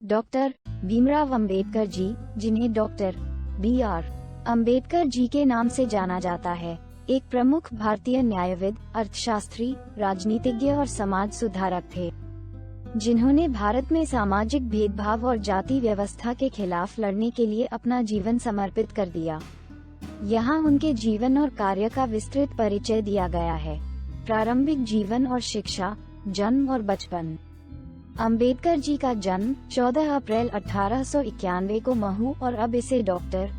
Doctor Bhimrao Ambedkar ji, जिन्हें doctor B.R. Ambedkar ji के नाम से जाना जाता है, एक प्रमुख भारतीय न्यायविद, अर्थशास्त्री, राजनीतिज्ञ और समाज सुधारक थे, जिन्होंने भारत में सामाजिक भेदभाव और जाति व्यवस्था के खिलाफ लड़ने के लिए अपना जीवन समर्पित कर दिया। यहाँ उनके जीवन और कार्य का विस्तृत परिचय दिया गया है। प्रारंभिक जीवन और शिक्षा, जन्म और बचपन। अंबेडकर जी का जन्म 14 अप्रैल 1891 को महू और अब इसे डॉक्टर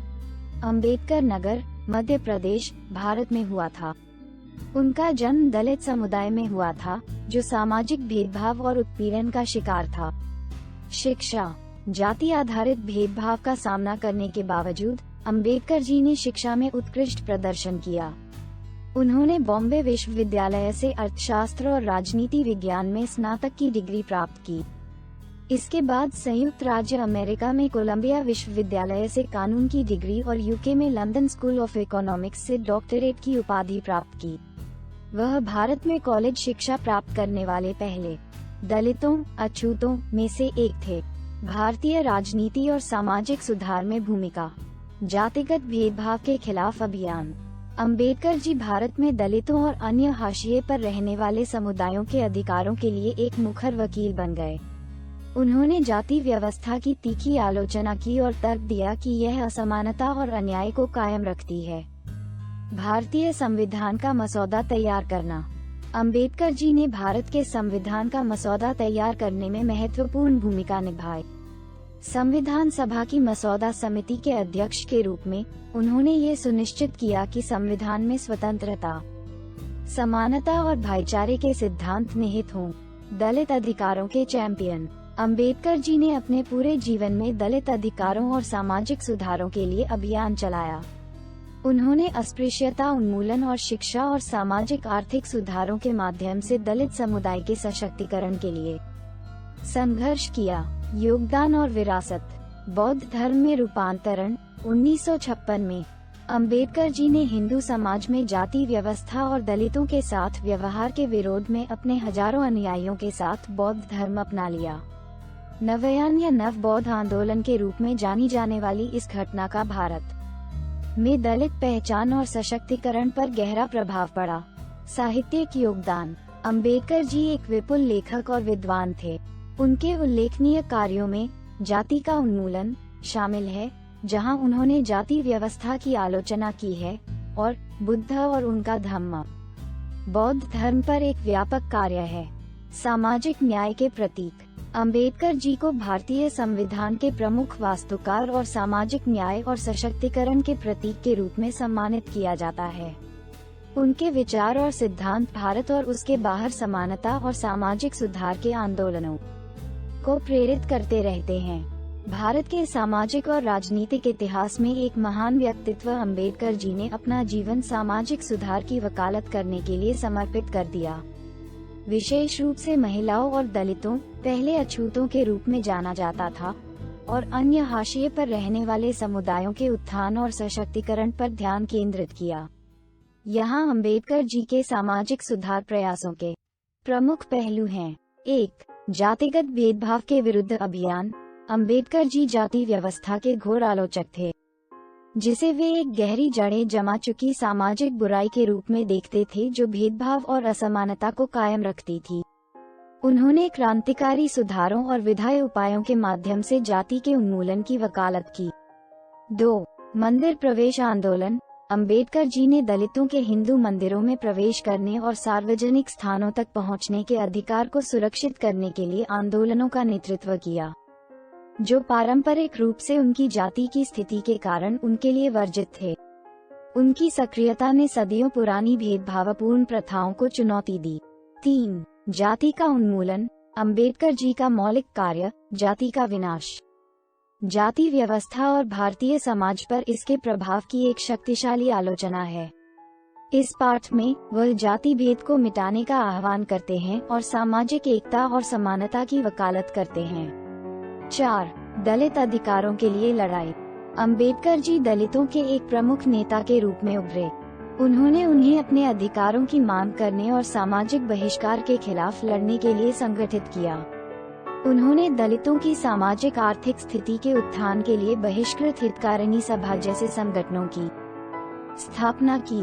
अंबेडकर नगर, मध्य प्रदेश, भारत में हुआ था। उनका जन्म दलित समुदाय में हुआ था, जो सामाजिक भेदभाव और उत्पीड़न का शिकार था। शिक्षा। जाति आधारित भेदभाव का सामना करने के बावजूद अंबेडकर जी ने शिक्षा में उत्कृष्ट प्रदर्शन किया। उन्होंने बॉम्बे विश्वविद्यालय से अर्थशास्त्र और राजनीति विज्ञान में स्नातक की डिग्री प्राप्त की। इसके बाद संयुक्त राज्य अमेरिका में कोलंबिया विश्वविद्यालय से कानून की डिग्री और यूके में लंदन स्कूल ऑफ इकोनॉमिक्स से डॉक्टरेट की उपाधि प्राप्त की। वह भारत में कॉलेज शिक्षा प्राप्त करने वाले पहले दलितों, अछूतों में से एक थे। भारतीय राजनीति और सामाजिक सुधार में भूमिका। जातिगत भेदभाव के खिलाफ अभियान। अंबेडकर जी भारत में दलितों और अन्य हाशिए पर रहने वाले समुदायों के अधिकारों के लिए एक मुखर वकील बन गए। उन्होंने जाति व्यवस्था की तीखी आलोचना की और तर्क दिया कि यह असमानता और अन्याय को कायम रखती है। भारतीय संविधान का मसौदा तैयार करना। अंबेडकर जी ने भारत के संविधान का मसौदा तैयार करने में महत्वपूर्ण भूमिका निभाई। संविधान सभा की मसौदा समिति के अध्यक्ष के रूप में उन्होंने ये सुनिश्चित किया कि संविधान में स्वतंत्रता, समानता और भाईचारे के सिद्धांत निहित हों। दलित अधिकारों के चैंपियन। अंबेडकर जी ने अपने पूरे जीवन में दलित अधिकारों और सामाजिक सुधारों के लिए अभियान चलाया। उन्होंने अस्पृश्यता उन्मूलन और शिक्षा और सामाजिक आर्थिक सुधारों के माध्यम से दलित समुदाय के सशक्तिकरण के लिए संघर्ष किया। योगदान और विरासत। बौद्ध धर्म में रूपांतरण। 1956 में अंबेडकर जी ने हिंदू समाज में जाति व्यवस्था और दलितों के साथ व्यवहार के विरोध में अपने हजारों अनुयायियों के साथ बौद्ध धर्म अपना लिया। नवयान या नव बौद्ध आंदोलन के रूप में जानी जाने वाली इस घटना का भारत में दलित पहचान और सशक्तिकरण पर गहरा प्रभाव पड़ा। साहित्यिक योगदान। अंबेडकर जी एक विपुल लेखक और विद्वान थे। उनके उल्लेखनीय कार्यों में जाति का उन्मूलन शामिल है, जहां उन्होंने जाति व्यवस्था की आलोचना की है, और बुद्ध और उनका धम्म बौद्ध धर्म पर एक व्यापक कार्य है। सामाजिक न्याय के प्रतीक। अंबेडकर जी को भारतीय संविधान के प्रमुख वास्तुकार और सामाजिक न्याय और सशक्तिकरण के प्रतीक के रूप में सम्मानित किया जाता है। उनके विचार और सिद्धांत भारत और उसके बाहर समानता और सामाजिक सुधार के आंदोलनों को प्रेरित करते रहते हैं। भारत के सामाजिक और राजनीतिक इतिहास में एक महान व्यक्तित्व अंबेडकर जी ने अपना जीवन सामाजिक सुधार की वकालत करने के लिए समर्पित कर दिया। विशेष रूप से महिलाओं और दलितों, पहले अछूतों के रूप में जाना जाता था, और अन्य हाशिए पर रहने वाले समुदायों के उत्थान और सशक्तिकरण पर ध्यान केंद्रित किया। यहाँ अंबेडकर जी के सामाजिक सुधार प्रयासों के प्रमुख पहलू हैं। 1. जातिगत भेदभाव के विरुद्ध अभियान। अंबेडकर जी जाति व्यवस्था के घोर आलोचक थे, जिसे वे एक गहरी जड़ें जमा चुकी सामाजिक बुराई के रूप में देखते थे, जो भेदभाव और असमानता को कायम रखती थी। उन्होंने क्रांतिकारी सुधारों और विधायी उपायों के माध्यम से जाति के उन्मूलन की वकालत की। 2. मंदिर प्रवेश आंदोलन। अंबेडकर जी ने दलितों के हिंदू मंदिरों में प्रवेश करने और सार्वजनिक स्थानों तक पहुंचने के अधिकार को सुरक्षित करने के लिए आंदोलनों का नेतृत्व किया, जो पारंपरिक रूप से उनकी जाति की स्थिति के कारण उनके लिए वर्जित थे। उनकी सक्रियता ने सदियों पुरानी भेदभावपूर्ण प्रथाओं को चुनौती दी। 3. जाति का उन्मूलन। अंबेडकर जी का मौलिक कार्य जाति का विनाश, जाति व्यवस्था और भारतीय समाज पर इसके प्रभाव की एक शक्तिशाली आलोचना है। इस पाठ में वह जाति भेद को मिटाने का आह्वान करते हैं और सामाजिक एकता और समानता की वकालत करते हैं। 4. दलित अधिकारों के लिए लड़ाई। अंबेडकर जी दलितों के एक प्रमुख नेता के रूप में उभरे। उन्होंने उन्हें अपने अधिकारों की मांग करने और सामाजिक बहिष्कार के खिलाफ लड़ने के लिए संगठित किया। उन्होंने दलितों की सामाजिक आर्थिक स्थिति के उत्थान के लिए बहिष्कृत हितकारिणी सभा जैसे संगठनों की स्थापना की।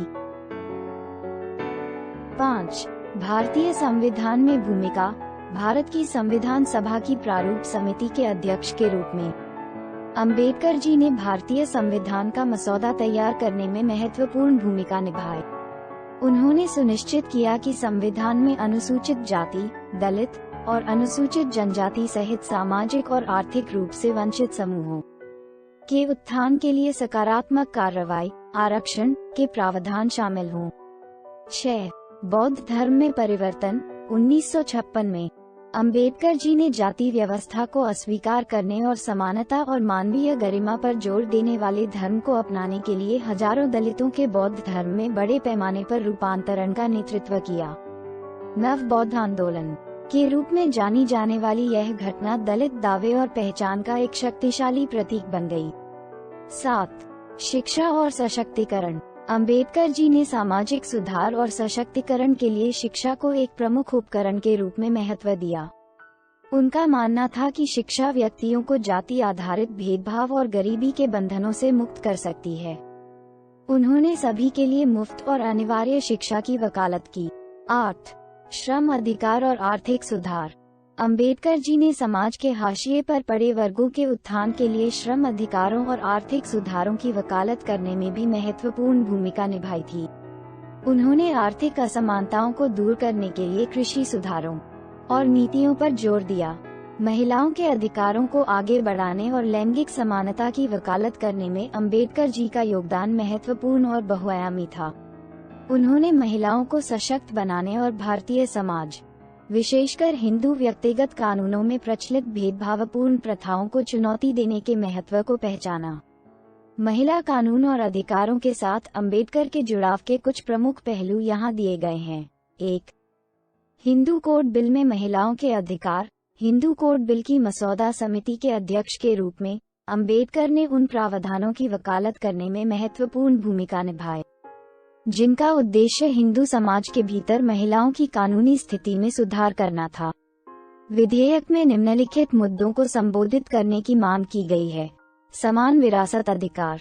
5. भारतीय संविधान में भूमिका। भारत की संविधान सभा की प्रारूप समिति के अध्यक्ष के रूप में अंबेडकर जी ने भारतीय संविधान का मसौदा तैयार करने में महत्वपूर्ण भूमिका निभाई। उन्होंने सुनिश्चित किया कि संविधान में अनुसूचित जाति, दलित और अनुसूचित जनजाति सहित सामाजिक और आर्थिक रूप से वंचित समूहों के उत्थान के लिए सकारात्मक कार्रवाई, आरक्षण के प्रावधान शामिल हों। 6. बौद्ध धर्म में परिवर्तन। 1956 में अंबेडकर जी ने जाति व्यवस्था को अस्वीकार करने और समानता और मानवीय गरिमा पर जोर देने वाले धर्म को अपनाने के लिए हजारों दलितों के बौद्ध धर्म में बड़े पैमाने पर रूपांतरण का नेतृत्व किया। नव बौद्ध आंदोलन के रूप में जानी जाने वाली यह घटना दलित दावे और पहचान का एक शक्तिशाली प्रतीक बन गई। 7. शिक्षा और सशक्तिकरण। अंबेडकर जी ने सामाजिक सुधार और सशक्तिकरण के लिए शिक्षा को एक प्रमुख उपकरण के रूप में महत्व दिया। उनका मानना था कि शिक्षा व्यक्तियों को जाति आधारित भेदभाव और गरीबी के बंधनों से मुक्त कर सकती है। उन्होंने सभी के लिए मुफ्त और अनिवार्य शिक्षा की वकालत की। 8. श्रम अधिकार और आर्थिक सुधार। अंबेडकर जी ने समाज के हाशिए पर पड़े वर्गों के उत्थान के लिए श्रम अधिकारों और आर्थिक सुधारों की वकालत करने में भी महत्वपूर्ण भूमिका निभाई थी। उन्होंने आर्थिक असमानताओं को दूर करने के लिए कृषि सुधारों और नीतियों पर जोर दिया। महिलाओं के अधिकारों को आगे बढ़ाने और लैंगिक समानता की वकालत करने में अंबेडकर जी का योगदान महत्वपूर्ण और बहुआयामी था। उन्होंने महिलाओं को सशक्त बनाने और भारतीय समाज, विशेषकर हिंदू व्यक्तिगत कानूनों में प्रचलित भेदभावपूर्ण प्रथाओं को चुनौती देने के महत्व को पहचाना। महिला कानून और अधिकारों के साथ अंबेडकर के जुड़ाव के कुछ प्रमुख पहलू यहाँ दिए गए हैं। 1. हिंदू कोड बिल में महिलाओं के अधिकार। हिंदू कोड बिल की मसौदा समिति के अध्यक्ष के रूप में अंबेडकर ने उन प्रावधानों की वकालत करने में महत्वपूर्ण भूमिका निभाई जिनका उद्देश्य हिंदू समाज के भीतर महिलाओं की कानूनी स्थिति में सुधार करना था। विधेयक में निम्नलिखित मुद्दों को संबोधित करने की मांग की गई है। समान विरासत अधिकार।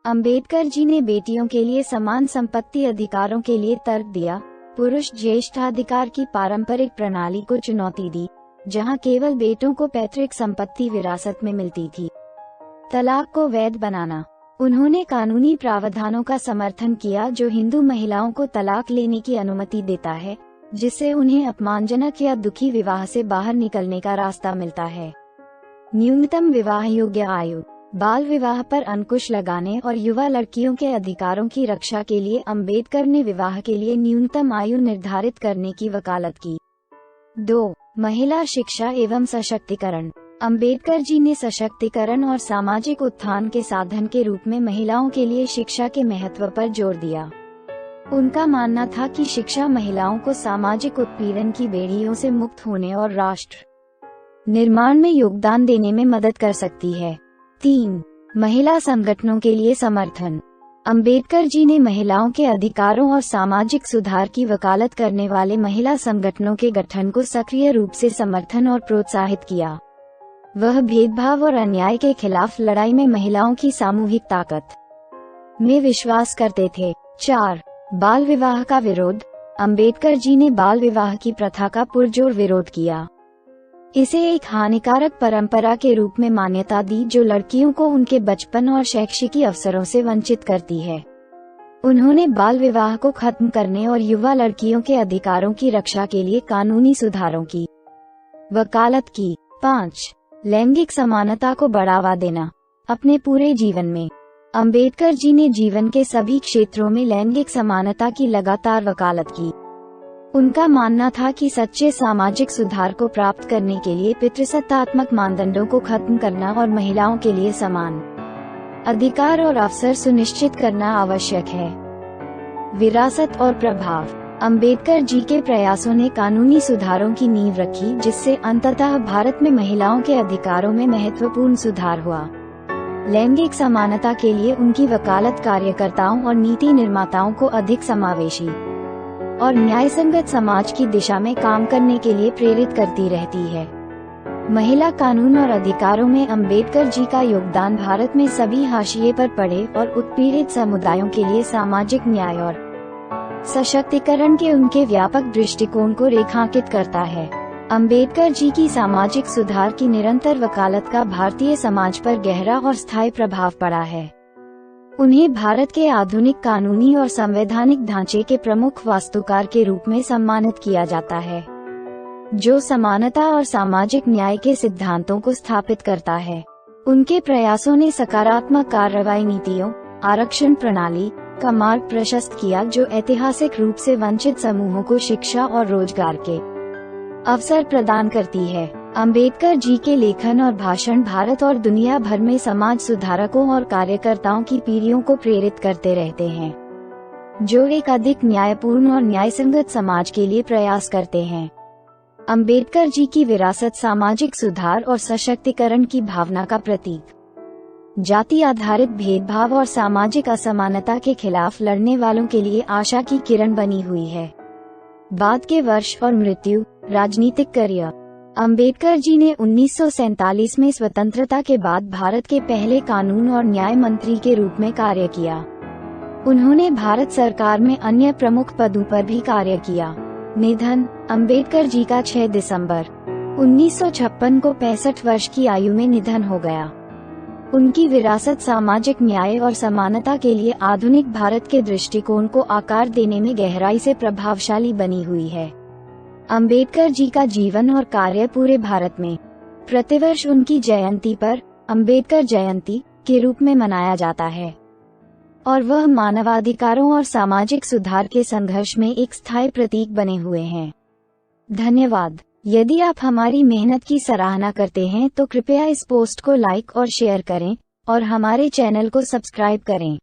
अंबेडकर जी ने बेटियों के लिए समान संपत्ति अधिकारों के लिए तर्क दिया। पुरुष ज्येष्ठाधिकार की पारंपरिक प्रणाली को चुनौती दी, जहां केवल बेटों को पैतृक संपत्ति विरासत में मिलती थी। तलाक को वैध बनाना। उन्होंने कानूनी प्रावधानों का समर्थन किया जो हिंदू महिलाओं को तलाक लेने की अनुमति देता है, जिससे उन्हें अपमानजनक या दुखी विवाह से बाहर निकलने का रास्ता मिलता है। न्यूनतम विवाह योग्य आयु। बाल विवाह पर अंकुश लगाने और युवा लड़कियों के अधिकारों की रक्षा के लिए अंबेडकर ने विवाह के लिए न्यूनतम आयु निर्धारित करने की वकालत की। 2. महिला शिक्षा एवं सशक्तिकरण। अंबेडकर जी ने सशक्तिकरण और सामाजिक उत्थान के साधन के रूप में महिलाओं के लिए शिक्षा के महत्व पर जोर दिया। उनका मानना था कि शिक्षा महिलाओं को सामाजिक उत्पीड़न की बेड़ियों से मुक्त होने और राष्ट्र निर्माण में योगदान देने में मदद कर सकती है। 3. महिला संगठनों के लिए समर्थन। अंबेडकर जी ने महिलाओं के अधिकारों और सामाजिक सुधार की वकालत करने वाले महिला संगठनों के गठन को सक्रिय रूप से समर्थन और प्रोत्साहित किया। वह भेदभाव और अन्याय के खिलाफ लड़ाई में महिलाओं की सामूहिक ताकत में विश्वास करते थे। 4. बाल विवाह का विरोध। अंबेडकर जी ने बाल विवाह की प्रथा का पुरजोर विरोध किया। इसे एक हानिकारक परंपरा के रूप में मान्यता दी जो लड़कियों को उनके बचपन और शैक्षिक अवसरों से वंचित करती है। उन्होंने बाल विवाह को खत्म करने और युवा लड़कियों के अधिकारों की रक्षा के लिए कानूनी सुधारों की वकालत की। 5. लैंगिक समानता को बढ़ावा देना। अपने पूरे जीवन में अंबेडकर जी ने जीवन के सभी क्षेत्रों में लैंगिक समानता की लगातार वकालत की। उनका मानना था कि सच्चे सामाजिक सुधार को प्राप्त करने के लिए पितृसत्तात्मक मानदंडों को खत्म करना और महिलाओं के लिए समान अधिकार और अवसर सुनिश्चित करना आवश्यक है। विरासत और प्रभाव। अंबेडकर जी के प्रयासों ने कानूनी सुधारों की नींव रखी जिससे अंततः भारत में महिलाओं के अधिकारों में महत्वपूर्ण सुधार हुआ। लैंगिक समानता के लिए उनकी वकालत कार्यकर्ताओं और नीति निर्माताओं को अधिक समावेशी और न्यायसंगत समाज की दिशा में काम करने के लिए प्रेरित करती रहती है। महिला कानून और अधिकारों में अंबेडकर जी का योगदान भारत में सभी हाशिए पर पड़े और उत्पीड़ित समुदायों के लिए सामाजिक न्याय और सशक्तिकरण के उनके व्यापक दृष्टिकोण को रेखांकित करता है। अंबेडकर जी की सामाजिक सुधार की निरंतर वकालत का भारतीय समाज पर गहरा और स्थायी प्रभाव पड़ा है। उन्हें भारत के आधुनिक कानूनी और संवैधानिक ढांचे के प्रमुख वास्तुकार के रूप में सम्मानित किया जाता है, जो समानता और सामाजिक न्याय के सिद्धांतों को स्थापित करता है। उनके प्रयासों ने सकारात्मक कार्रवाई नीतियों, आरक्षण प्रणाली का मार्ग प्रशस्त किया, जो ऐतिहासिक रूप से वंचित समूहों को शिक्षा और रोजगार के अवसर प्रदान करती है। अंबेडकर जी के लेखन और भाषण भारत और दुनिया भर में समाज सुधारकों और कार्यकर्ताओं की पीढ़ियों को प्रेरित करते रहते हैं, जो एक अधिक न्यायपूर्ण और न्यायसंगत समाज के लिए प्रयास करते हैं। अंबेडकर जी की विरासत सामाजिक सुधार और सशक्तिकरण की भावना का प्रतीक, जाति आधारित भेदभाव और सामाजिक असमानता के खिलाफ लड़ने वालों के लिए आशा की किरण बनी हुई है। बाद के वर्ष और मृत्यु, राजनीतिक करियर। अंबेडकर जी ने 1947 में स्वतंत्रता के बाद भारत के पहले कानून और न्याय मंत्री के रूप में कार्य किया। उन्होंने भारत सरकार में अन्य प्रमुख पदों पर भी कार्य किया। निधन। अंबेडकर जी का 6 दिसंबर 1956 को 65 वर्ष की आयु में निधन हो गया। उनकी विरासत सामाजिक न्याय और समानता के लिए आधुनिक भारत के दृष्टिकोण को आकार देने में गहराई से प्रभावशाली बनी हुई है। अंबेडकर जी का जीवन और कार्य पूरे भारत में प्रतिवर्ष उनकी जयंती पर अंबेडकर जयंती के रूप में मनाया जाता है, और वह मानवाधिकारों और सामाजिक सुधार के संघर्ष में एक स्थायी प्रतीक बने हुए हैं। धन्यवाद। यदि आप हमारी मेहनत की सराहना करते हैं तो कृपया इस पोस्ट को लाइक और शेयर करें और हमारे चैनल को सब्सक्राइब करें।